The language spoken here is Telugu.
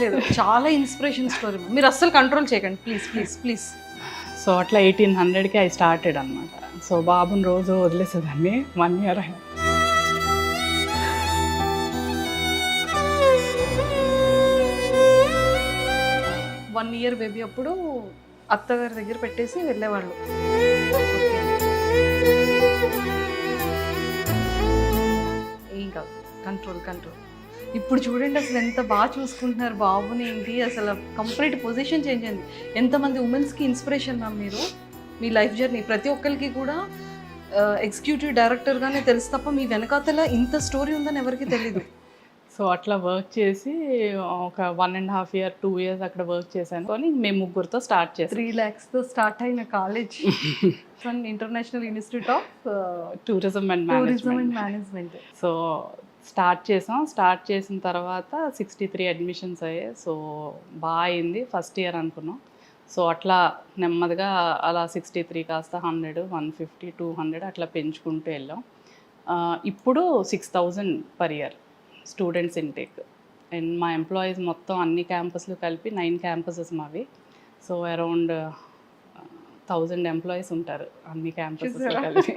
లేదు, చాలా ఇన్స్పిరేషన్ స్టోరీ. మీరు అస్సలు కంట్రోల్ చేయకండి ప్లీజ్ ప్లీజ్ ప్లీజ్. సో అట్లా 1800కి ఐ స్టార్టెడ్ అనమాట. సో బాబుని రోజు వదిలేసేదాన్ని 1 year. 1 year బేబీ అప్పుడు అత్తగారి దగ్గర పెట్టేసి వెళ్ళేవాళ్ళు. ఏం కాదు, కంట్రోల్ కంట్రోల్. ఇప్పుడు చూడండి అసలు ఎంత బాగా చూసుకుంటున్నారు బాబుని. ఏంటి అసలు కంప్లీట్ పొజిషన్ చేంజ్ అయింది. ఎంతమంది ఉమెన్స్కి ఇన్స్పిరేషన్ మ్యామ్ మీరు. మీ లైఫ్ జర్నీ ప్రతి ఒక్కరికి కూడా ఎగ్జిక్యూటివ్ డైరెక్టర్గానే తెలుసు తప్ప మీ వెనకాతల ఇంత స్టోరీ ఉందని ఎవరికి తెలీదు. సో అట్లా వర్క్ చేసి ఒక 1.5 year 2 years అక్కడ వర్క్ చేశాను. కానీ మేము ముగ్గురితో స్టార్ట్ చేసాం. 3 lakhsతో స్టార్ట్ అయిన college international institute of tourism and management. So start చేసాం. స్టార్ట్ చేసిన తర్వాత 63 అడ్మిషన్స్ అయ్యాయి. సో బాగా అయింది. ఫస్ట్ ఇయర్ అనుకున్నాం. సో అట్లా నెమ్మదిగా అలా 63 కాస్త 100, 150, 200 అట్లా పెంచుకుంటూ వెళ్ళాం. ఇప్పుడు 6,000 per year students intake. And మా ఎంప్లాయీస్ మొత్తం అన్ని క్యాంపస్లు కలిపి 9 campuses మావి. సో అరౌండ్ 1000 ఎంప్లాయీస్ ఉంటారు అన్ని క్యాంపసెస్లో కలిపి.